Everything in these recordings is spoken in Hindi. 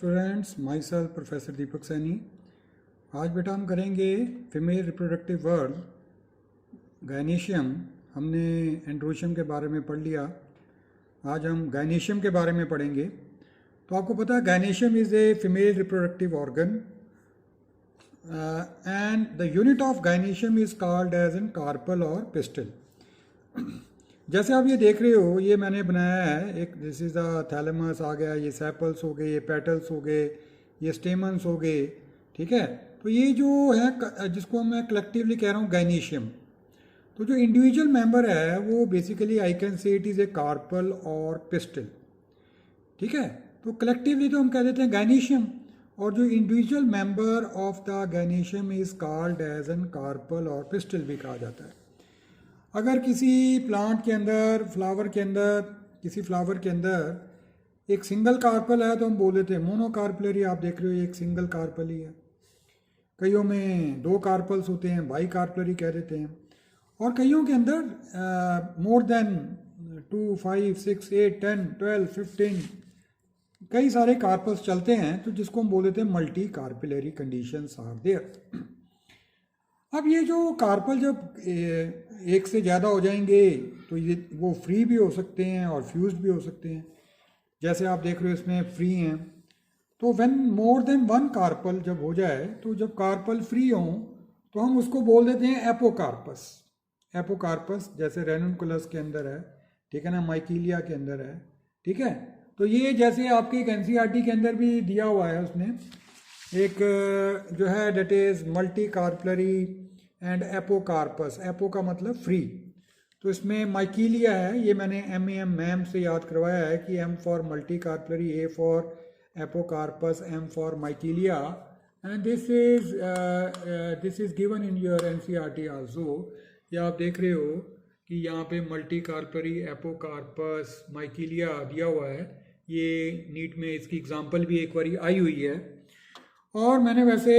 स्टूडेंट्स, माई सेल्फ प्रोफेसर दीपक सैनी। आज बेटा हम करेंगे फीमेल रिप्रोडक्टिव वर्ड गायनीशियम। हमने एंड्रोशियम के बारे में पढ़ लिया। आज हम गायनीशियम के बारे में पढ़ेंगे। तो आपको पता है gynoecium is a female reproductive organ and the unit of gynoecium is called as an carpel और पिस्टल। जैसे आप ये देख रहे हो, ये मैंने बनाया है एक, दिस इज़ द थैलेमस आ गया, ये सेपल्स हो गए, ये पेटल्स हो गए, ये स्टेमन्स हो गए। ठीक है, तो ये जो है जिसको मैं कलेक्टिवली कह रहा हूँ गायनीशियम। तो जो इंडिविजुअल मेंबर है वो basically I can say it is a carpel और पिस्टल। ठीक है, तो कलेक्टिवली तो हम कह देते हैं गायनीशियम, और जो individual member of the gynoecium is called as an carpel और पिस्टल भी कहा जाता है। अगर किसी प्लांट के अंदर, फ्लावर के अंदर, किसी फ्लावर के अंदर एक सिंगल कार्पल है तो हम बोल देते हैं मोनोकार्पलरी। आप देख रहे हो एक सिंगल कार्पल ही है। कईयों में दो कार्पल्स होते हैं, बाई कार्पलरी कह देते हैं। और कईयों के अंदर मोर देन 2, 5, 6, 8, 10, 12, 15 कई सारे कार्पल्स चलते हैं, तो जिसको हम बोल देते हैं मल्टी कार्पिलरी कंडीशंस आर देयर। अब ये जो कार्पल जब एक से ज़्यादा हो जाएंगे तो ये वो फ्री भी हो सकते हैं और फ्यूज्ड भी हो सकते हैं। जैसे आप देख रहे हो इसमें फ्री हैं। तो when more than one carpel जब हो जाए, तो जब कार्पल फ्री हों तो हम उसको बोल देते हैं एपोकार्पस। एपोकार्पस जैसे रेनुनकुलस के अंदर है, ठीक है ना, माइकीलिया के अंदर है। ठीक है, तो ये जैसे आपके एक एनसीईआरटी के अंदर भी दिया हुआ है, उसने एक जो है that is multi carpellary and apocarpous. Apo का मतलब फ्री, तो इसमें माइकीलिया है। ये मैंने मैम से याद करवाया है कि M for multicarpellary, A for apocarpous, M for Michelia, and this is given in your NCERT also. ये आप देख रहे हो कि यहाँ पे मल्टी कार्पलरी, एपोकार्पस, माइकीलिया दिया हुआ है। ये नीट में इसकी एग्जांपल भी एक बारी आई हुई है। और मैंने वैसे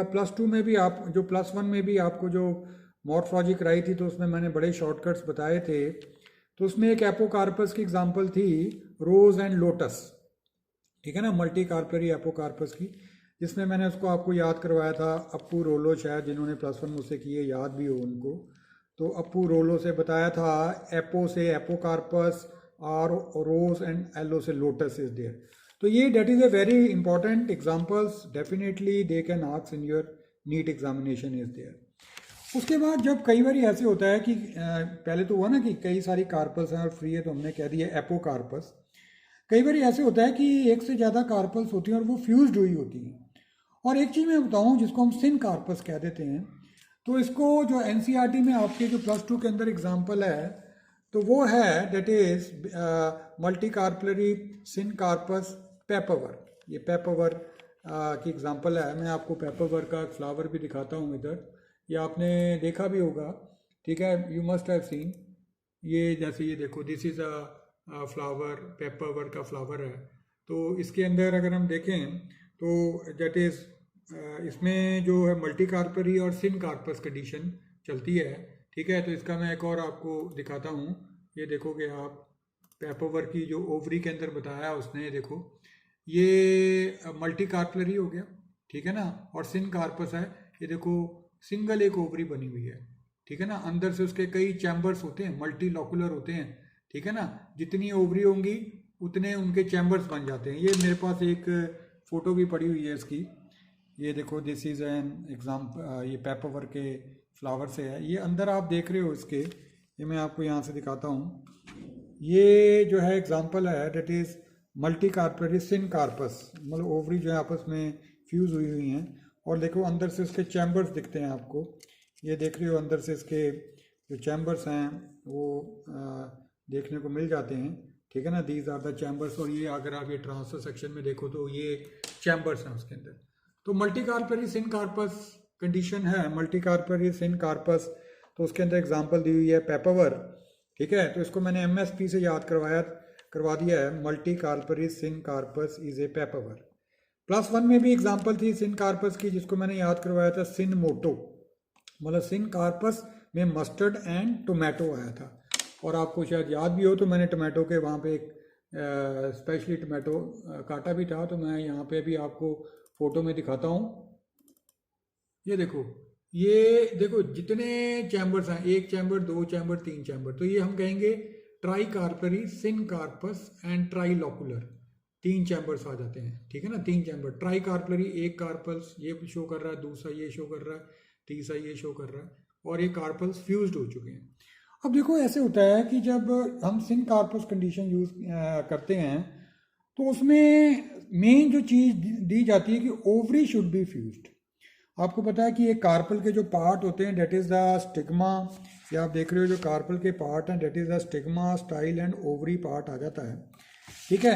+2 में भी, आप जो +1 में भी आपको जो मॉर्फोलॉजी कराई थी, तो उसमें मैंने बड़े शॉर्टकट्स बताए थे। तो उसमें एक एपोकार्पस की एग्जांपल थी रोज एंड लोटस। ठीक है ना, मल्टी कार्पलरी एपोकार्पस की, जिसमें मैंने उसको आपको याद करवाया था। अप्पू रोलो, शायद जिन्होंने +1 मुझसे किए याद भी हो उनको। तो अप्पू रोलो से बताया था एपो से एपोकार्पस और रोज एंड एलो से लोटस इज देयर। तो ये that is a very important examples, definitely they can ask in your NEET examination is there. उसके बाद जब कई बार ऐसे होता है कि पहले तो हुआ ना कि कई सारी कार्पल्स हैं और फ्री है, तो हमने कह दिया एपोकार्पस। कई बार ऐसे होता है कि एक से ज़्यादा कार्पल्स होती हैं और वो फ्यूज्ड हुई होती हैं। और एक चीज़ मैं बताऊँ जिसको हम सिन कार्पस कह देते हैं, तो इसको जो एनसीईआरटी में आपके जो +2 के अंदर एग्जाम्पल है, तो वो है that is multicarpellary syncarpous papaver. ये पेपरवर की एग्जांपल है। मैं आपको पेपरवर का फ्लावर भी दिखाता हूँ इधर, ये आपने देखा भी होगा। ठीक है, यू मस्ट हैव सीन। ये जैसे ये देखो, दिस इज़ अ फ्लावर, पेपरवर का फ्लावर है। तो इसके अंदर अगर हम देखें तो डेट इज़ इसमें जो है मल्टी कार्परी और सिन कार्पस कंडीशन चलती है। ठीक है, तो इसका मैं एक और आपको दिखाता हूँ। ये देखोगे आप, पेपरवर की जो ओवरी के अंदर बताया उसने, देखो ये मल्टी कार्पलरी हो गया। ठीक है ना, और सिन कार्पस है। ये देखो सिंगल एक ओवरी बनी हुई है। ठीक है ना, अंदर से उसके कई चैम्बर्स होते हैं, मल्टी लॉकुलर होते हैं। ठीक है ना, जितनी ओवरी होंगी उतने उनके चैम्बर्स बन जाते हैं। ये मेरे पास एक फ़ोटो भी पड़ी हुई है इसकी। ये देखो, दिस इज़ एन एग्जाम्पल, ये पेपरवर के फ्लावर से है। ये अंदर आप देख रहे हो इसके, ये मैं आपको यहाँ से दिखाता हूँ। ये जो है एग्जाम्पल है that is multicarpellary syncarpous, मतलब ओवरी जो है आपस में फ्यूज़ हुई हुई हैं। और देखो अंदर से उसके चैम्बर्स दिखते हैं आपको। ये देख रहे हो, अंदर से इसके जो चैम्बर्स हैं वो देखने को मिल जाते हैं। ठीक है ना, दीज आर द चैम्बर्स। और ये अगर आप ये ट्रांसफर सेक्शन में देखो तो ये चैम्बर्स हैं उसके अंदर। तो मल्टी कार्पलरी सिन कार्पस कंडीशन है, मल्टी कार्पलरी सिन कार्पस। तो उसके अंदर एग्जाम्पल दी हुई है पेपरवर। ठीक है, तो इसको मैंने MSP से याद करवा दिया है। Multicarpellary syncarpous is a papaver. +1 में भी एग्जांपल थी सिन कार्पस की, जिसको मैंने याद करवाया था सिन मोटो, मतलब सिन कार्पस में मस्टर्ड एंड टोमेटो आया था। और आपको शायद याद भी हो, तो मैंने टोमेटो के वहाँ पे एक स्पेशली टमाटो काटा भी था, तो मैं यहाँ पे भी आपको फ़ोटो में दिखाता हूँ। ये देखो जितने चैम्बर्स हैं, एक चैम्बर, दो चैम्बर, तीन चैम्बर, तो ये हम कहेंगे tricarpellary, syncarpous and trilocular, तीन चैम्बर्स आ जाते हैं, ठीक है ना। तीन चैम्बर, ट्राई कार्परी एक कार्पल्स ये शो कर रहा है, दूसरा ये शो कर रहा है, तीसरा ये शो कर रहा है, और ये कार्पल्स फ्यूज्ड हो चुके हैं। अब देखो ऐसे होता है कि जब हम सिन कार्पस कंडीशन यूज करते हैं, तो उसमें मेन जो चीज़ दी जाती है कि ओवरी शुड बी फ्यूज्ड। आपको पता है कि ये कार्पल के जो पार्ट होते हैं, डेट इज़ द स्टिग्मा, ये आप देख रहे हो जो कार्पल के पार्ट हैं, that is the stigma, style and ovary part आ जाता है, ठीक है।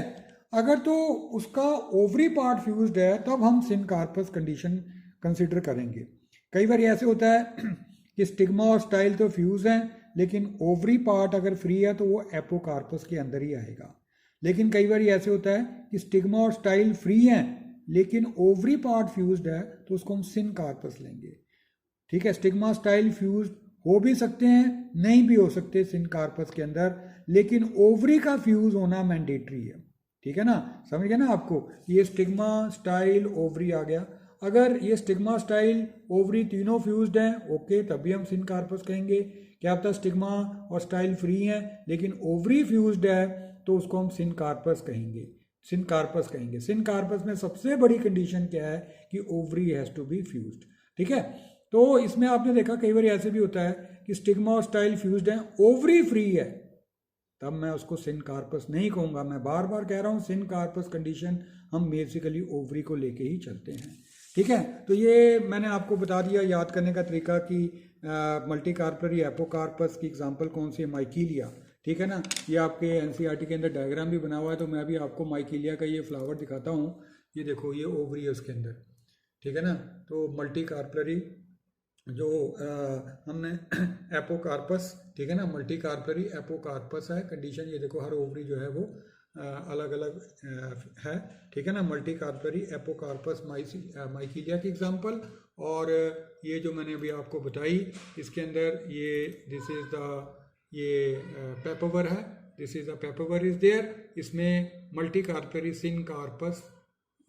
अगर तो उसका ओवरी पार्ट फ्यूज्ड है तब हम सिन कार्पस कंडीशन कंसिडर करेंगे। कई बार ऐसे होता है कि स्टिग्मा और स्टाइल तो फ्यूज हैं, लेकिन ओवरी पार्ट अगर फ्री है तो वो एपोकार्पस के अंदर ही आएगा। लेकिन कई बार ऐसे होता है कि स्टिग्मा और स्टाइल फ्री हैं लेकिन ओवरी पार्ट फ्यूज्ड है, तो उसको हम सिन कार्पस लेंगे, ठीक है। स्टिग्मा स्टाइल फ्यूज्ड हो भी सकते हैं, नहीं भी हो सकते सिन कार्पस के अंदर, लेकिन ओवरी का फ्यूज होना मैंडेटरी है, ठीक है ना। समझ गए ना आपको, ये स्टिग्मा स्टाइल ओवरी आ गया। अगर ये स्टिग्मा स्टाइल ओवरी तीनों फ्यूज्ड हैं, ओके, तभी हम सिन कार्पस कहेंगे। क्या पता स्टिग्मा और स्टाइल फ्री हैं लेकिन ओवरी फ्यूज्ड है, तो उसको हम सिन कार्पस कहेंगे, सिन कार्पस कहेंगे। सिन कार्पस में सबसे बड़ी कंडीशन क्या है कि ovary has to be fused, ठीक है। तो इसमें आपने देखा कई बार ऐसे भी होता है कि स्टिग्मा और स्टाइल फ्यूज्ड है, ओवरी फ्री है, तब मैं उसको सिन कार्पस नहीं कहूँगा। मैं बार बार कह रहा हूँ सिन कार्पस कंडीशन हम बेसिकली ओवरी को लेके ही चलते हैं, ठीक है। तो ये मैंने आपको बता दिया याद करने का तरीका कि मल्टी कार्परी एपोकार्पस की एग्जांपल कौन सी है, माइकीलिया, ठीक है ना। ये आपके एनसीईआरटी के अंदर डायग्राम भी बना हुआ है, तो मैं भी आपको माइकीलिया का ये फ्लावर दिखाता हूँ। ये देखो ये ओवरी है उसके अंदर, ठीक है ना। तो मल्टी कार्परी जो हमने एपोकार्पस, ठीक है ना, मल्टी कार्परी एपोकार्पस है कंडीशन। ये देखो हर ओवरी जो है वो अलग अलग है, ठीक है ना। मल्टी कार्परी एपोकार्पस माइकीलिया की एग्जांपल। और ये जो मैंने अभी आपको बताई इसके अंदर ये दिस इज द ये पेपरवर है, दिस इज द पेपरवर इज देयर, इसमें मल्टी कार्परी सिन कार्पस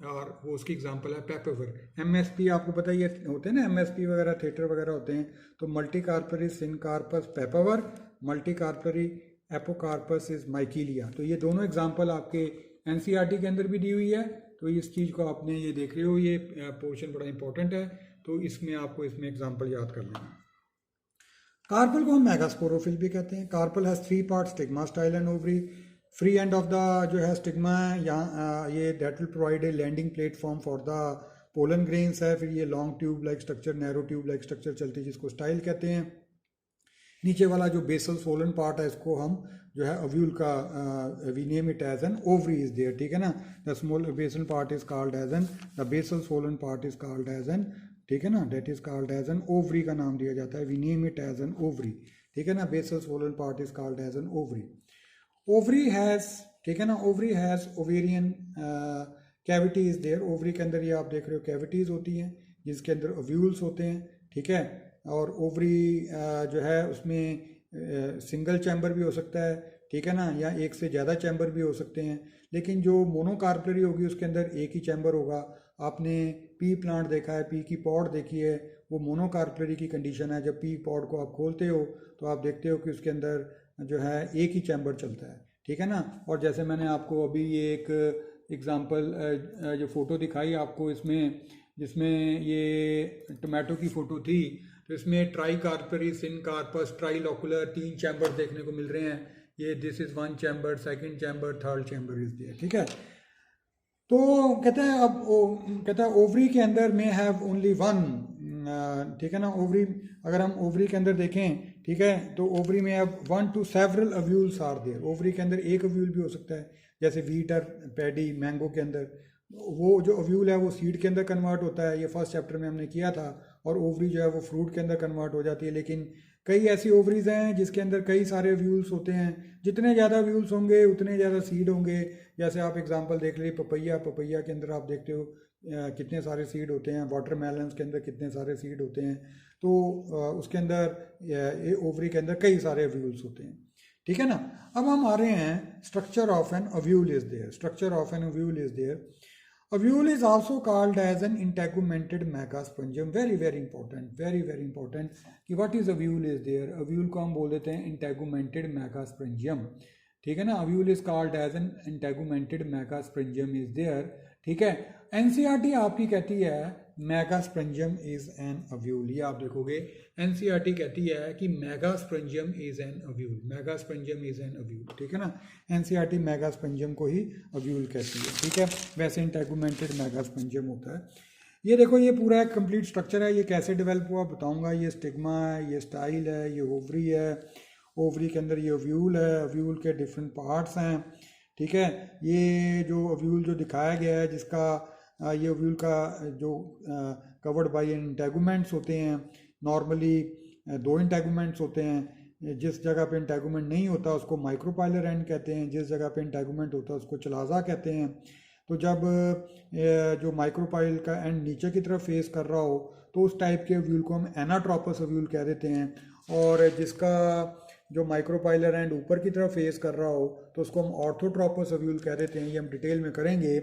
और वो उसकी एग्जांपल है पेपरवर। एमएसपी आपको पता ही होते हैं ना, एमएसपी वगैरह थिएटर वगैरह होते हैं, तो मल्टी कार्परी सिन कार्पस पेपरवर, मल्टी कार्परी एपोकार्पस इज माइकीलिया। तो ये दोनों एग्जांपल आपके एनसीईआरटी के अंदर भी दी हुई है, तो इस चीज़ को आपने ये देख रहे हो, ये पोर्शन बड़ा इंपॉर्टेंट है, तो इसमें आपको इसमें एग्जाम्पल याद कर लेना। कार्पल को हम मेगास्पोरोफिल भी कहते हैं। Carpel has three part, stigma, style and ovary. Free end of the जो है स्टिग्मा है, यहाँ ये that will provide a landing platform for the pollen grains है। फिर ये long tube like structure, narrow tube like structure चलती है, जिसको स्टाइल कहते हैं। नीचे वाला जो बेसल सोलन पार्ट है इसको हम जो है अव्यूल का we name it as an ovary is there, ठीक है ना। The small basal part is called as an, the basal swollen part is called as an, ठीक है ना, that is called as an ovary का नाम दिया जाता है, we name it as an ovary, ठीक है ना। Basal swollen part is called as an ovary. Ovary has, ठीक है ना, ovary has ovarian cavity is there. Ovary के अंदर ये आप देख रहे हो कैविटीज होती हैं जिसके अंदर ओव्यूल्स होते हैं, ठीक है। और ओवरी जो है उसमें सिंगल चैम्बर भी हो सकता है, ठीक है ना, या एक से ज़्यादा चैम्बर भी हो सकते हैं। लेकिन जो मोनोकार्पलरी होगी उसके अंदर एक ही चैम्बर होगा। आपने पी प्लांट देखा है, पी की पॉड देखी है, वो मोनोकार्पलरी की कंडीशन है। जब पी पॉड को आप खोलते हो तो आप देखते हो कि उसके अंदर जो है एक ही चैम्बर चलता है, ठीक है ना। और जैसे मैंने आपको अभी ये एक एग्जांपल जो फ़ोटो दिखाई आपको इसमें, जिसमें ये टमाटो की फ़ोटो थी, तो इसमें tricarpellary, syncarpous, trilocular, तीन चैम्बर देखने को मिल रहे हैं। ये this is one chamber, second chamber, third chamber is there, ठीक है। तो कहते हैं अब कहता है ओवरी के अंदर में हैव ओनली वन, ठीक है ना। ओवरी अगर हम ओवरी के अंदर देखें, ठीक है, तो ओवरी में अब 1 to several ovules are there. Ovary के अंदर एक ओव्यूल भी हो सकता है, जैसे व्हीट और पैडी, मैंगो के अंदर वो जो ओव्यूल है वो सीड के अंदर कन्वर्ट होता है, ये फर्स्ट चैप्टर में हमने किया था। और ओवरी जो है वो फ्रूट के अंदर कन्वर्ट हो जाती है। लेकिन कई ऐसी ओवरीज हैं जिसके अंदर कई सारे व्यूल्स होते हैं, जितने ज़्यादा व्यूल्स होंगे उतने ज़्यादा सीड होंगे। जैसे आप एग्जांपल देख लीजिए पपैया, पपैया के अंदर आप देखते हो कितने सारे सीड होते हैं, वाटरमेलन्स के अंदर कितने सारे सीड होते हैं। तो उसके अंदर ओवरी के अंदर कई सारे व्यूल्स होते हैं, ठीक है ना। अब हम आ रहे हैं structure of an ovule is there, structure of an ovule is there. Ovule is also called as an integumented megaspongium. Very important कि what is ovule is there। ovule को हम बोल देते हैं integumented megaspongium, ठीक है ना। ovule is called as an integumented megaspongium is there, ठीक है। एनसीईआरटी आपकी कहती है मेगास्पोंजियम इज एन ओव्यूल, ये आप देखोगे एनसीईआरटी कहती है कि megasporangium is an ovule, megasporangium is an ovule, ठीक है ना। एनसीईआरटी मेगास्पोंजियम को ही ओव्यूल कहती है, ठीक है। वैसे इंटेगुमेंटेड मेगास्पोंजियम होता है। ये देखो ये पूरा एक कंप्लीट स्ट्रक्चर है, ये कैसे डेवलप हुआ बताऊंगा। ये स्टिग्मा है, ये स्टाइल है, ये ओवरी है, ओवरी के अंदर ये ओव्यूल है, ओव्यूल के डिफरेंट पार्ट्स हैं, ठीक है। ये जो ओव्यूल जो दिखाया गया है जिसका ये ओव्यूल का जो कवर्ड बाय इंटेगुमेंट्स होते हैं, नॉर्मली दो इंटेगुमेंट्स होते हैं। जिस जगह पे इंटेगुमेंट नहीं होता उसको माइक्रोपाइलर एंड कहते हैं, जिस जगह पे इंटेगुमेंट होता है उसको चलाजा कहते हैं। तो जब जो माइक्रोपाइल का एंड नीचे की तरफ फेस कर रहा हो तो उस टाइप के ओव्यूल को हम एनाट्रोपस ओव्यूल कह देते हैं, और जिसका जो माइक्रोपाइलर एंड ऊपर की तरफ फेस कर रहा हो तो उसको हम ऑर्थोट्रोपस ओव्यूल कह देते हैं। ये हम डिटेल में करेंगे।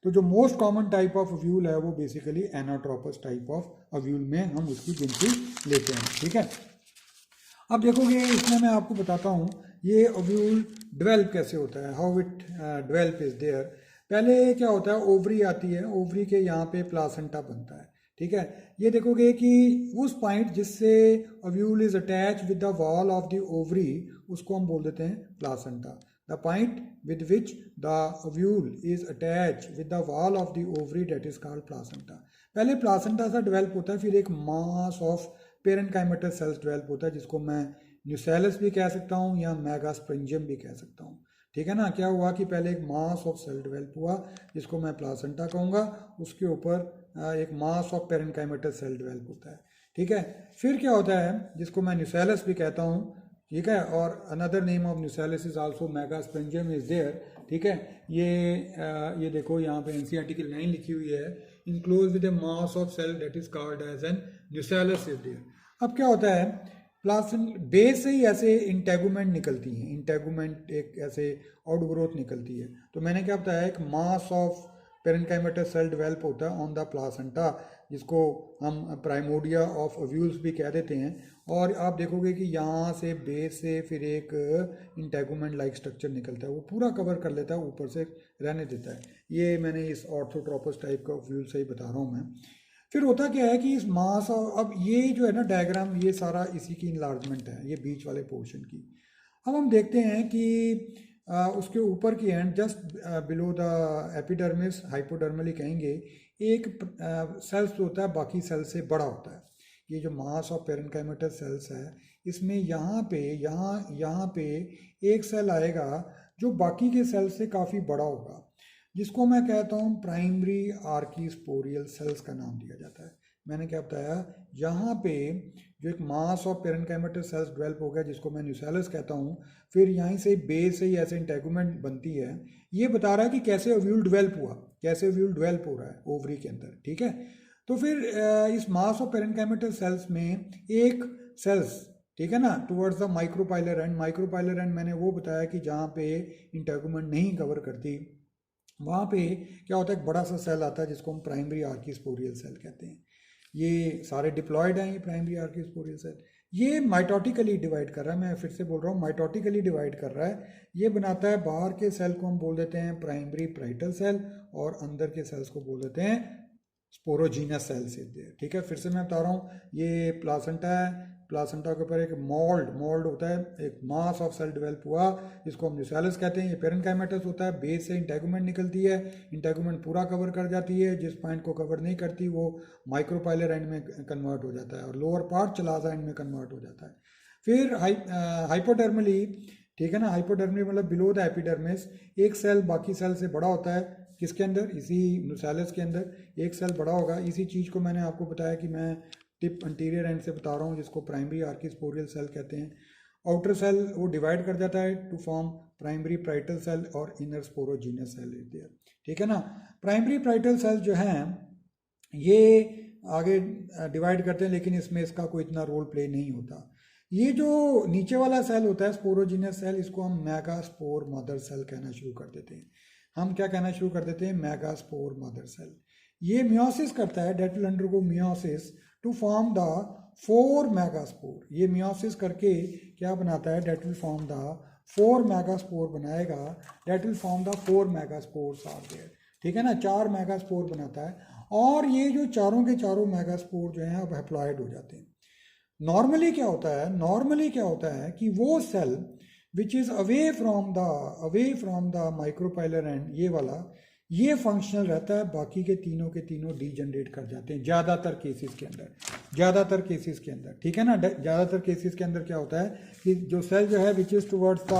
तो जो most common type of ovule है वो basically anatropous type of ovule में हम उसकी गिनती लेते हैं, ठीक है। अब देखोगे इसमें मैं आपको बताता हूँ ये ओव्यूल डेवलप कैसे होता है, how it develop is there. पहले क्या होता है, ओवरी आती है, ओवरी के यहाँ पे प्लासेंटा बनता है, ठीक है। ये देखोगे कि उस पॉइंट जिससे ovule is attach with the wall of the ovary उसको हम बोल देते हैं placenta. The point with which the ovule is attached with the wall of the ovary that is called placenta। पहले प्लासेंटा सा डेवलप होता है, फिर एक मास ऑफ पेरेन्काइमेटस सेल्स डेवलप होता है जिसको मैं न्यूसेलस भी कह सकता हूँ या मेगास्पोंजियम भी कह सकता हूँ, ठीक है ना। क्या हुआ कि पहले एक मास ऑफ सेल डेवलप हुआ जिसको मैं प्लासेंटा कहूँगा, उसके ऊपर एक मास ऑफ पेरेन्काइमेटस सेल डेवलप होता है, ठीक है। फिर क्या होता है जिसको मैं न्यूसेलस भी कहता हूँ, ठीक है, और another name of nucellus is also megasporangium is there, ठीक है। ये देखो यहाँ पे एनसीईआरटी की लाइन लिखी हुई है, enclose with a mass of cell that is called as an nucellus is there. अब क्या होता है, प्लासेंटा बेस से ही ऐसे इंटेगुमेंट निकलती हैं, इंटेगुमेंट एक ऐसे आउटग्रोथ निकलती है। तो मैंने क्या बताया, एक मास ऑफ पेरेन्काइमेटस सेल डेवलप होता है ऑन द प्लासेंटा जिसको हम प्राइमोडिया ऑफ ओव्यूल्स भी कह देते हैं। और आप देखोगे कि यहाँ से बेस से फिर एक इंटेगुमेंट लाइक स्ट्रक्चर निकलता है, वो पूरा कवर कर लेता है, ऊपर से रहने देता है। ये मैंने इस ऑर्थोट्रोपस टाइप का ओव्यूल से ही बता रहा हूँ मैं। फिर होता क्या है कि इस मास, अब ये जो है ना डायग्राम, ये सारा इसी की इनलार्जमेंट है, ये बीच वाले पोर्शन की। अब हम देखते हैं कि उसके ऊपर की and just below the epidermis, hypodermally कहेंगे, एक सेल्स होता है बाकी सेल से बड़ा होता है। ये जो मास ऑफ पेरेन्काइमेटस सेल्स है इसमें यहाँ पे एक सेल आएगा जो बाकी के सेल से काफ़ी बड़ा होगा, जिसको मैं कहता हूँ प्राइमरी आर्कीस्पोरियल सेल्स का नाम दिया जाता है। मैंने क्या बताया, यहाँ पे जो एक मास ऑफ पेरेन्काइमेटस सेल्स डेवलप हो गया जिसको मैं न्यूसेलस कहता हूँ, फिर यहीं से बेस से ही ऐसे इंटेगुमेंट बनती है। ये बता रहा है कि कैसे ओव्यूल डेवलप हुआ, कैसे ओव्यूल डेवलप हो रहा है ओवरी के अंदर, ठीक है। तो फिर इस मास ऑफ पेरेन्काइमेटस सेल्स में एक सेल्स, ठीक है ना, towards the micropylar and, micropylar and मैंने वो बताया कि जहाँ पे इंटेगुमेंट नहीं कवर करती, वहाँ पे क्या होता है, एक बड़ा सा सेल आता है जिसको हम प्राइमरी आर्कीस्पोरियल सेल कहते हैं। ये सारे डिप्लॉयड हैं, ये प्राइमरी आर्कीस्पोरियल सेल। ये माइटोटिकली डिवाइड कर रहा है, मैं फिर से बोल रहा हूँ, माइटोटिकली डिवाइड कर रहा है। ये बनाता है बाहर के सेल को हम बोल देते हैं प्राइमरी पाइटल सेल, और अंदर के सेल्स को बोल देते हैं स्पोरोजीनस सेल्स, ठीक है। फिर से मैं बता रहा हूँ, ये प्लासेंटा है, प्लासेंटा के ऊपर एक मोल्ड होता है, एक मास ऑफ सेल डेवलप हुआ जिसको हम न्यूसेलस कहते हैं। ये पेरेन्काइमेटस होता है, बेस से इंटेगुमेंट निकलती है, इंटेगुमेंट पूरा कवर कर जाती है, जिस पॉइंट को कवर नहीं करती वो माइक्रोपाइलर एंड में कन्वर्ट हो जाता है, और लोअर पार्ट चलाजा एंड में कन्वर्ट हो जाता है। फिर हाइपोडर्मली, ठीक है ना, हाइपोडर्मली मतलब बिलो द एपिडर्मिस, एक सेल बाकी सेल से बड़ा होता है, किसके अंदर, इसी न्यूसेलस के अंदर एक सेल बड़ा होगा। इसी चीज़ को मैंने आपको बताया कि मैं टिप अंटीरियर एंड से बता रहा हूँ, जिसको प्राइमरी आर्कीस्पोरियल सेल कहते हैं। आउटर सेल वो डिवाइड कर जाता है to form primary parietal cell और inner sporogenous cell is there, ठीक है ना। प्राइमरी पाइटल सेल जो हैं ये आगे डिवाइड करते हैं, लेकिन इसमें इसका कोई इतना रोल प्ले नहीं होता। ये जो नीचे वाला सेल होता है स्पोरोजिनस सेल, इसको हम मेगास्पोर मदर सेल कहना शुरू कर देते हैं। हम क्या कहना शुरू कर देते हैं? Megaspore mother cell. ये मियोसिस करता है, that will undergo meiosis to form the 4 megaspore. ये मियोसिस करके क्या बनाता है? That will form the 4 megaspore बनाएगा। That will form the 4 megaspores are there, ठीक है ना, 4 मेगास्पोर बनाता है। और ये जो चारों के चारों मेगास्पोर जो हैं अब हैप्लॉइड हो जाते हैं। नॉर्मली क्या होता है? नॉर्मली क्या होता है कि वो cell which is away from the micropylar end, ये वाला, ये फंक्शनल रहता है, बाकी के तीनों डीजनरेट कर जाते हैं ज़्यादातर केसेस के अंदर, ठीक है ना। ज़्यादातर केसेस के अंदर क्या होता है कि जो सेल जो है which is towards the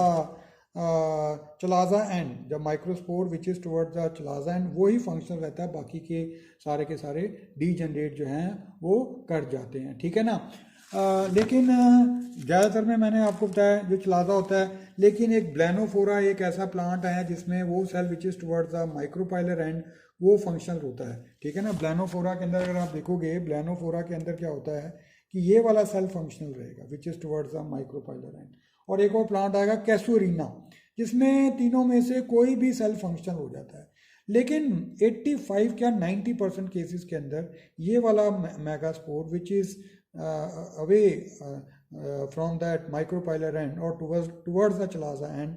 chalaza end, जब microspore which is towards the chalaza end, वही फंक्शनल रहता है, बाकी के सारे डीजनरेट जो हैं वो कर जाते हैं, ठीक है ना। लेकिन ज़्यादातर में मैंने आपको बताया जो चलाजा होता है, लेकिन एक ब्लैनोफोरा एक ऐसा प्लांट है जिसमें वो cell which is towards the micropylar end वो फंक्शनल होता है, ठीक है ना। ब्लैनोफोरा के अंदर अगर आप देखोगे, ब्लैनोफोरा के अंदर क्या होता है कि ये वाला सेल फंक्शनल रहेगा विच is towards the micropylar and. और एक और प्लांट आएगा कैसुरीना, जिसमें तीनों में से कोई भी सेल फंक्शनल हो जाता है। लेकिन 85 क्या 90% केसेस के अंदर ये वाला megaspore which is away from that micropylar and और टुवर्ड्स द चलाजा एंड,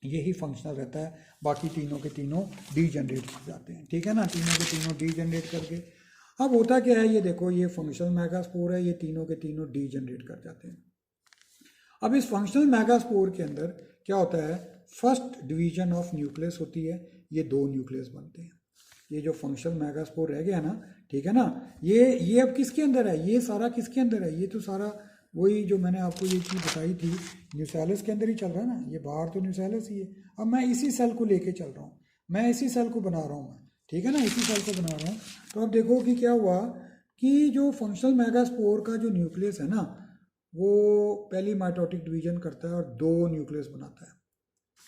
यही फंक्शनल रहता है, बाकी तीनों के तीनों डीजनरेट हो जाते हैं, ठीक है ना। तीनों के तीनों डीजनरेट करके अब होता क्या है, ये देखो, ये फंक्शनल मेगास्पोर है, ये तीनों के तीनों डीजनरेट कर जाते हैं। अब इस फंक्शनल मेगास्पोर के अंदर क्या होता है? फर्स्ट डिवीजन ऑफ न्यूक्लियस होती है, ये 2 न्यूक्लियस बनते हैं। ये जो फंक्शनल मेगास्पोर रह गया ना, ठीक है ना, ये अब किसके अंदर है? ये सारा किसके अंदर है? ये तो सारा वही जो मैंने आपको ये चीज़ बताई थी, न्यूसेलस के अंदर ही चल रहा है ना। ये बाहर तो न्यूसेलस ही है। अब मैं इसी सेल को लेके चल रहा हूँ, मैं इसी सेल को बना रहा हूँ मैं, ठीक है ना, इसी सेल को बना रहा हूँ। तो अब देखो कि क्या हुआ कि जो फंक्शनल मेगास्पोर का जो न्यूक्लियस है ना, वो पहली माइटोटिक डिवीजन करता है और 2 न्यूक्लियस बनाता है।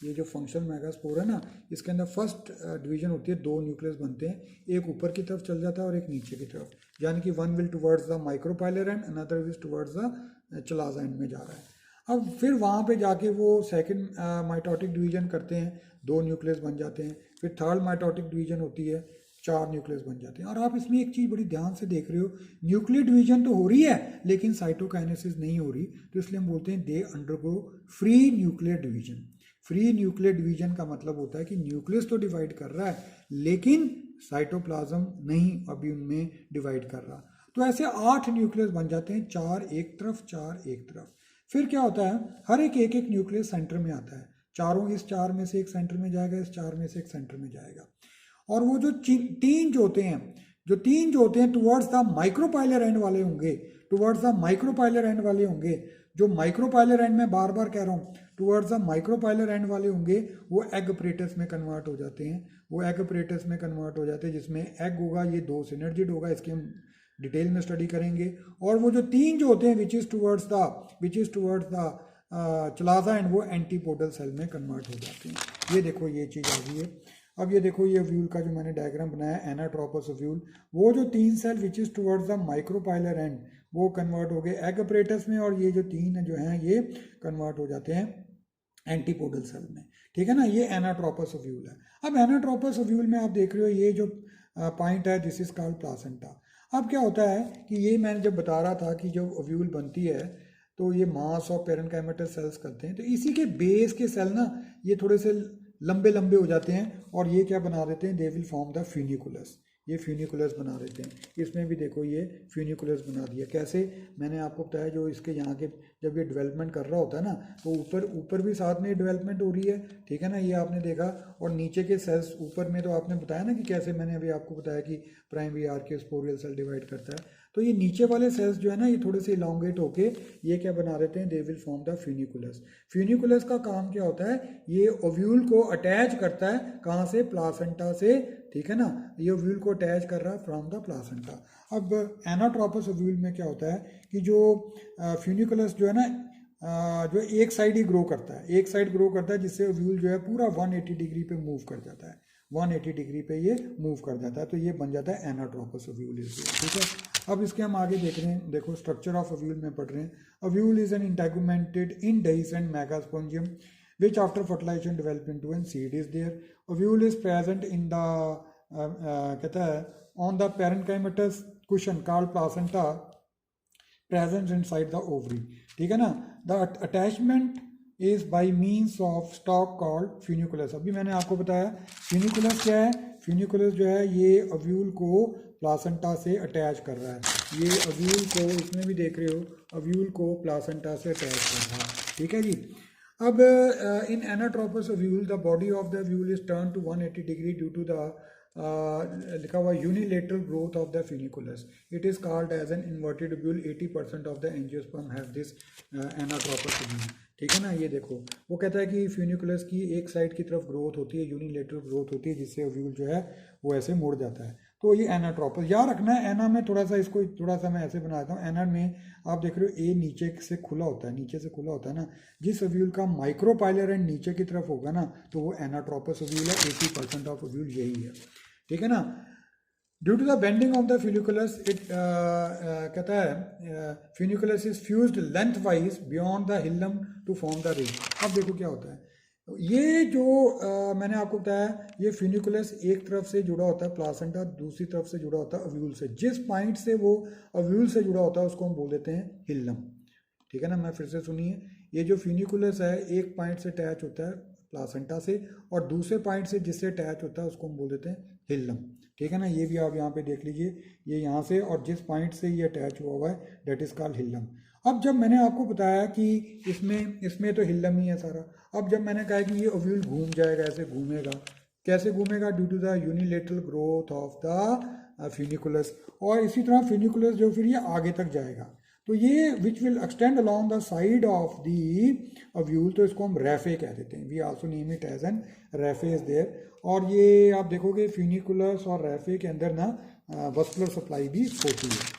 ये जो फंक्शनल मेगास्पोर है ना, इसके अंदर फर्स्ट डिवीजन होती है, 2 न्यूक्लियस बनते हैं, एक ऊपर की तरफ चल जाता है और एक नीचे की तरफ, यानी कि one will towards the micropylar and, another will towards the chalaza and में जा रहा है। अब फिर वहाँ पे जाके वो सेकंड माइटोटिक डिवीजन करते हैं, 2 न्यूक्लियस बन जाते हैं। फिर थर्ड माइटोटिक डिवीजन होती है, 4 न्यूक्लियस बन जाते हैं। और आप इसमें एक चीज़ बड़ी ध्यान से देख रहे हो, न्यूक्लियर डिवीजन तो हो रही है लेकिन साइटोकाइनेसिस नहीं हो रही, तो इसलिए हम बोलते हैं they undergo free nuclear division. Free nuclear division का मतलब होता है कि न्यूक्लियस तो डिवाइड कर रहा है लेकिन साइटोप्लाज्म नहीं अभी उनमें डिवाइड कर रहा। तो ऐसे 8 न्यूक्लियस बन जाते हैं, 4 एक तरफ, 4 एक तरफ। फिर क्या होता है, हर एक न्यूक्लियस सेंटर में आता है, चारों इस 4 में से एक सेंटर में जाएगा, इस 4 में से एक सेंटर में जाएगा। और वो जो 3 जो होते हैं टुवर्ड्स द माइक्रोपाइलर एंड वाले होंगे, टुवर्ड्स द माइक्रोपाइलर एंड वाले होंगे, जो माइक्रोपाइलर एंड में बार बार कह रहा हूँ, टुवर्ड्स द माइक्रोपाइलर एंड वाले होंगे, वो एग अपरेटस में कन्वर्ट हो जाते हैं। वो एग अपरेटस में कन्वर्ट हो जाते हैं जिसमें एग होगा, ये 2 सिनर्जिड होगा, इसकी हम डिटेल में स्टडी करेंगे। और वो जो 3 जो होते हैं विच is towards the chalaza and, वो एंटीपोडल सेल में कन्वर्ट हो जाते हैं। ये देखो ये चीज़ आ गई है। अब ये देखो ये ओव्यूल का जो मैंने डायग्राम बनाया, एनाट्रोपस ओव्यूल, वो जो 3 cell which is towards the micropylar end, वो कन्वर्ट हो गए एग अपरेटस में, और ये जो 3 जो हैं ये कन्वर्ट हो जाते हैं एंटीपोडल सेल में, ठीक है ना। ये एनाट्रोपस ओव्यूल है। अब एनाट्रोपस ओव्यूल में आप देख रहे हो ये जो पॉइंट है, दिस इज कॉल्ड प्लासेंटा। अब क्या होता है कि ये मैंने जब बता रहा था कि जब ओव्यूल बनती है तो ये मास और पेरेन्काइमेटल सेल्स करते हैं, तो इसी के बेस के सेल ना ये थोड़े से लंबे लंबे हो जाते हैं और ये क्या बना देते हैं, they will form the funiculus. ये फ्यूनिकुलस बना देते हैं। इसमें भी देखो ये फ्यूनिकुलस बना दिया। कैसे? मैंने आपको बताया जो इसके यहाँ के जब ये डेवलपमेंट कर रहा होता है ना, तो ऊपर भी साथ में डेवलपमेंट हो रही है, ठीक है ना, ये आपने देखा। और नीचे के सेल्स ऊपर में तो आपने बताया ना कि कैसे, मैंने अभी आपको बताया कि प्राइमरी आर्कियोस्पोरियल सेल डिवाइड करता है। तो ये नीचे वाले सेल्स जो है ना, ये थोड़े से इलांगेट होके ये क्या बना देते हैं, they will form the funiculus. Funiculus का काम क्या होता है, ये ओव्यूल को अटैच करता है, कहाँ से, प्लासेंटा से, ठीक है ना। ये ओव्यूल को अटैच कर रहा है फ्रॉम द प्लासेंटा। अब एनाट्रोपस ओव्यूल में क्या होता है कि जो फ्यूनिकुलस जो है ना, जो एक साइड ही ग्रो करता है, एक साइड ग्रो करता है, जिससे ओव्यूल जो है पूरा 180 डिग्री पे मूव कर जाता है, 180 डिग्री पे ये मूव कर जाता है, तो ये बन जाता है एनाट्रोपस ओव्यूल इज देयर। ठीक है, अब इसके हम आगे देख रहे हैं, देखो स्ट्रक्चर ऑफ ओव्यूल में पढ़ रहे हैं। Ovule is an integumented indehiscent megasporangium which after fertilization develop into an seed is there. Ovule is present in the कहता है on the parenchymatous cushion called placenta present inside the ovary. ठीक है ना, the attachment is by means of stalk called funiculus. अभी मैंने आपको बताया funiculus क्या है, funiculus जो है ये ओव्यूल को प्लासेंटा से अटैच कर रहा है, ये ओव्यूल को, इसमें भी देख रहे हो ओव्यूल को प्लासेंटा से अटैच कर रहा है। ठीक है जी, अब in anatropous ovule the body of the ovule is turn to 180 degree due to the लिखा हुआ unilateral growth of the funiculus. It is called as an inverted ovule. 80% of the angiosperm have this anatropous ovule. ठीक है ना, ये देखो वो कहता है कि फ्यूनिकुलस की एक साइड की तरफ ग्रोथ होती है, यूनिलेटरल ग्रोथ होती है, जिससे ओव्यूल जो है वो ऐसे मुड़ जाता है। तो ये एनाट्रोपस याद रखना है। एना में थोड़ा सा इसको थोड़ा सा मैं ऐसे बनाता हूँ। एना में आप देख रहे हो ए नीचे से खुला होता है, नीचे से खुला होता है ना, जिस ओव्यूल का माइक्रोपाइलर एंड नीचे की तरफ होगा ना तो वो एनाट्रोपस ओव्यूल है। 80% ऑफ ओव्यूल यही है। ठीक है ना, due to the bending of the funiculus it कहता है funiculus is fused lengthwise beyond the hilum to form the ring. अब देखो क्या होता है, ये जो मैंने आपको बताया, ये फ्यूनिकुलस एक तरफ से जुड़ा होता है प्लासेंटा, दूसरी तरफ से जुड़ा होता है ओव्यूल से। जिस पॉइंट से वो ओव्यूल से जुड़ा होता है उसको हम बोल देते हैं हिल्लम। ठीक है ना, मैं फिर से सुनिए, ये जो फ्यूनिकुलस है एक पॉइंट से अटैच होता है प्लासेंटा से, और दूसरे पॉइंट से जिससे अटैच होता है उसको हम बोल देते हैं हिल्लम। ठीक है ना, ये भी आप यहाँ पे देख लीजिए, ये यहाँ से और जिस पॉइंट से ये अटैच हुआ हुआ है दैट इज कॉल्ड हिल्लम। अब जब मैंने आपको बताया कि इसमें तो हिल्लम ही है सारा, अब जब मैंने कहा कि ये ओव्यूल घूम जाएगा, ऐसे घूमेगा, कैसे घूमेगा, due to the unilateral growth of the funiculus. और इसी तरह फ्यूनिकुलस जो फिर ये आगे तक जाएगा, तो ये which will extend along the side of the ovule, तो इसको हम रेफे कह देते हैं। We also name it as an raphe is there. और ये आप देखोगे फ्यूनिकुलस और रेफे के अंदर ना वस्कुलर सप्लाई भी होती है।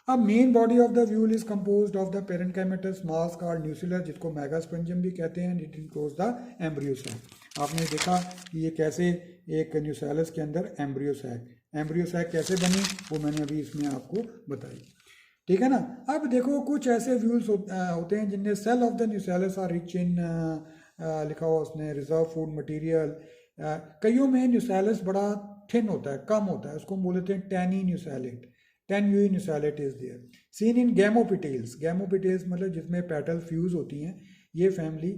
अब main body of the ovule is composed of the parenchymatous mass called nucellus, जिसको मेगास्पोंजियम भी कहते हैं। It enclose the embryo sac. आपने देखा कि ये कैसे एक न्यूसेलस के अंदर एम्ब्रियो सैक कैसे बनी, वो मैंने अभी इसमें आपको बताई। ठीक है ना, अब देखो कुछ ऐसे ओव्यूल्स होते हैं जिनमें cell of the nucellus are rich in लिखा हुआ उसने रिजर्व फूड मटेरियल। कईयों में न्यूसेलस बड़ा थिन होता है, कम होता है, उसको हम बोल देते हैं Taini न्यूसेलेट। 10 न्यूसेलेट is there seen in गैमोपिटेल्स। गैमोपिटेल्स मतलब जिसमें पेटल फ्यूज होती हैं, ये फैमिली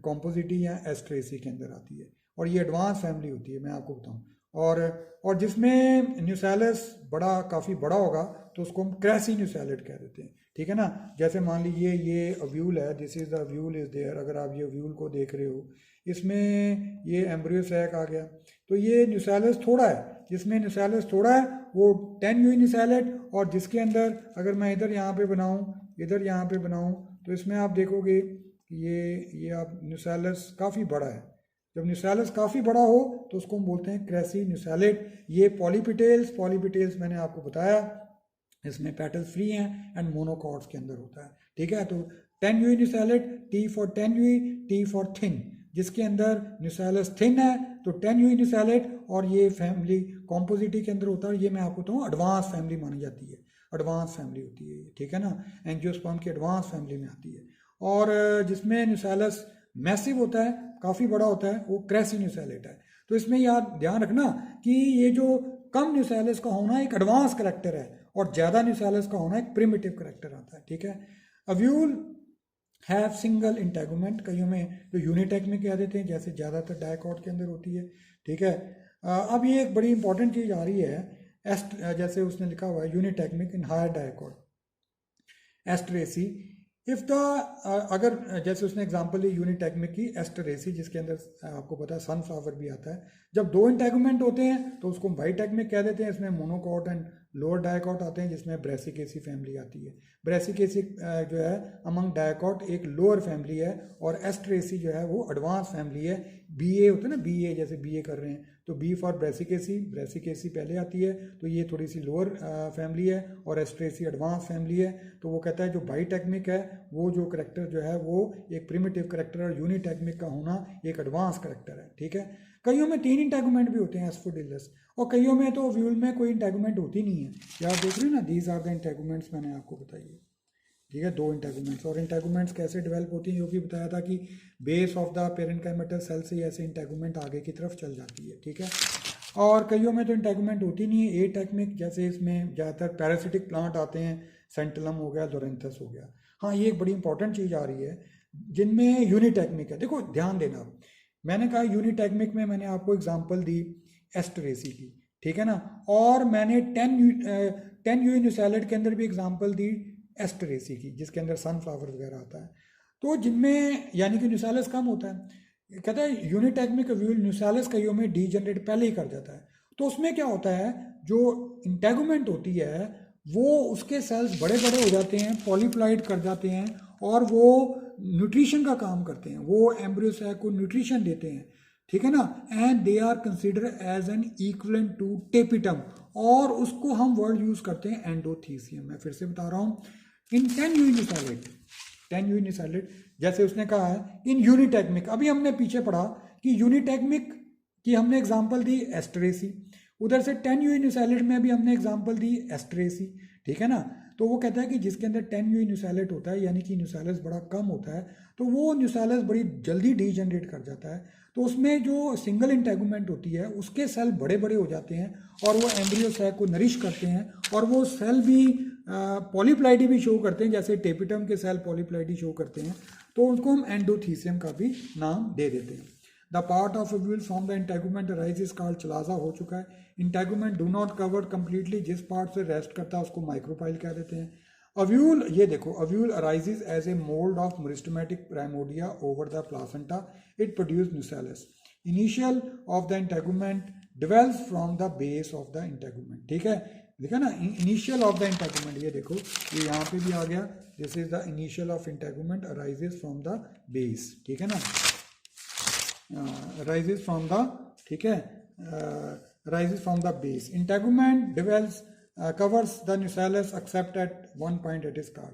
कॉम्पोजिटी या एस्ट्रेसी के अंदर आती है, और ये एडवांस फैमिली होती है, मैं आपको बताऊं। और जिसमें न्यूसेलस काफ़ी बड़ा होगा तो उसको हम क्रेसी न्यूसेलेट कह देते हैं। ठीक है ना, जैसे मान लीजिए ये ओव्यूल है, this is the ovule is there. अगर आप ये ओव्यूल को देख रहे हो, इसमें ये एम्ब्रियो सैक आ गया, तो ये न्यूसेलस थोड़ा है, जिसमें न्यूसेलस थोड़ा है वो 10 न्यूसेलेट। और जिसके अंदर अगर मैं इधर यहाँ पे बनाऊँ, इधर यहाँ पे बनाऊँ, तो इसमें आप देखोगे ये आप न्यूसेलस काफ़ी बड़ा है। जब न्यूसेलस काफ़ी बड़ा हो तो उसको हम बोलते हैं क्रेसी न्यूसेलेट। ये पॉलीपिटेल्स मैंने आपको बताया, इसमें पेटल्स फ्री हैं एंड मोनोकॉट्स के अंदर होता है। ठीक है, तो 10 nucellate, T for 10 T for thin. जिसके अंदर न्यूसेलस थिन है तो 10 न्यूसेलेट, और ये फैमिली कॉम्पोजिटी के अंदर होता है। ये मैं आपको बताऊँ एडवांस फैमिली मानी जाती है, एडवांस फैमिली होती है। ठीक है ना, एंजियोस्पर्म की एडवांस फैमिली में आती है। और जिसमें न्यूसेलस मैसिव होता है, काफ़ी बड़ा होता है, वो क्रेसी न्यूसेलेट है। तो इसमें याद ध्यान रखना कि ये जो कम न्यूसेलस का होना एक एडवांस करेक्टर है, और ज़्यादा न्यूसेलस का होना एक प्रिमिटिव करेक्टर आता है। ठीक है, ओव्यूल हैव सिंगल इंटेगुमेंट, कईयों में जो यूनिटेगमिक कह देते हैं, जैसे ज़्यादातर डायकॉट के अंदर होती है। ठीक है, अब ये एक बड़ी इंपॉर्टेंट चीज़ आ रही है, जैसे उसने लिखा हुआ है unitegmic in higher dicot Asteraceae. If the अगर जैसे उसने एग्जांपल ली यूनिटेगमिक की एस्टरेसी, जिसके अंदर आपको पता है सनफ्लावर भी आता है। जब दो इंटेगुमेंट होते हैं तो उसको बाइटेगमिक कह देते हैं। इसमें मोनोकॉट एंड लोअर डायकॉट आते हैं, जिसमें ब्रेसिकेसी फैमिली आती है। ब्रेसिकेसी जो है अमंग डायकॉट एक लोअर फैमिली है, और एस्टरेसी जो है वो एडवांस फैमिली है। बीए होता है ना, बीए जैसे बीए कर रहे हैं, तो बी फॉर ब्रेसिकेसी पहले आती है, तो ये थोड़ी सी लोअर फैमिली है, और एस्ट्रेसी एडवांस फैमिली है। तो वो कहता है जो बाइटेगमिक है वो जो करेक्टर जो है वो एक प्रिमिटिव करेक्टर, और यूनिटेगमिक का होना एक एडवांस करेक्टर है। ठीक है, कईयों में 3 इंटेगुमेंट भी होते हैं एस्फोडिलस, और कईयों में तो ओव्यूल में कोई इंटेगुमेंट होती नहीं है। ये आप देख रहे हो ना, दीज आर द इंटेगुमेंट्स मैंने आपको बताइए, ठीक है, 2 इंटेगुमेंट्स। और इंटेगुमेंट्स कैसे डेवलप होती हैं, जो कि बताया था कि बेस ऑफ द पेरेन्काइमेटल सेल से ऐसे इंटेगुमेंट आगे की तरफ चल जाती है, ठीक है। और कईयों में तो इंटेगुमेंट होती नहीं है, एटेक्मिक, जैसे इसमें ज़्यादातर पैरासिटिक प्लांट आते हैं, सेंटलम हो गया, लोरेंथस हो गया। हाँ, ये एक बड़ी इंपॉर्टेंट चीज़ आ रही है जिनमें यूनिटेक्मिक है। देखो ध्यान देना, मैंने कहा यूनिटेक्मिक में मैंने आपको एग्जांपल दी एस्टरेसी की, ठीक है ना, और मैंने 10 यू यूनिसैलिड के अंदर भी एग्जांपल दी एस्टरेसी की, जिसके अंदर सनफ्लावर वगैरह आता है। तो जिनमें यानी कि न्यूसैलस कम होता है, कहता है यूनिटेक्मिक ओव्यूल न्यूसैलस कईयों में डीजनरेट पहले ही कर जाता है। तो उसमें क्या होता है, जो इंटेगुमेंट होती है वो उसके सेल्स बड़े बड़े हो जाते हैं, पॉलीप्लाइड कर जाते हैं, और वो न्यूट्रिशन का काम करते हैं, वो एम्ब्रियो सैक को न्यूट्रिशन देते हैं, ठीक है ना। And they are consider as an equivalent to tapetum, और उसको हम वर्ड यूज करते हैं एंडोथीसियम। मैं फिर से बता रहा हूँ, इन 10 यूनिसैलिड, 10 यूनिसैलिड, जैसे उसने कहा है इन यूनिटेक्मिक, अभी हमने पीछे पढ़ा कि यूनिटेक्मिक की हमने एग्जांपल दी एस्टरेसी, उधर से 10 यूनिसैलिड में भी हमने एग्जांपल दी एस्टरेसी, ठीक है ना। तो वो कहता है कि जिसके अंदर 10 यूनिसैलिड होता है, यानी कि न्यूसैलस बड़ा कम होता है, तो वो न्यूसैलस बड़ी जल्दी डीजनरेट कर जाता है। तो उसमें जो सिंगल इंटेगुमेंट होती है उसके सेल बड़े बड़े हो जाते हैं, और वो एम्ब्रियो सैक को नरिश करते हैं, और वो सेल भी पॉलीप्लाइडी भी शो करते हैं, जैसे टेपिटम के सेल पॉलीप्लाइडी शो करते हैं, तो उनको हम एंडोथीसियम का भी नाम दे देते हैं। The part of ovule from the integument arises called chalaza हो चुका है। Integument do not cover completely, जिस पार्ट से रेस्ट करता है उसको माइक्रोपाइल कह देते हैं। ओव्यूल, ये देखो, ovule arises as a mould of meristematic primordia over the placenta, it produce nucellus. Initial of the integument develops from the base of the integument, ठीक है, देखा ना, इनिशियल ऑफ द इंटेगुमेंट, ये देखो, ये यहाँ पे भी आ गया, this is the initial of integument arises from the base, ठीक है ना, arises from the, ठीक है, arises from the base. Integument develops, covers the nucellus except at one point it is called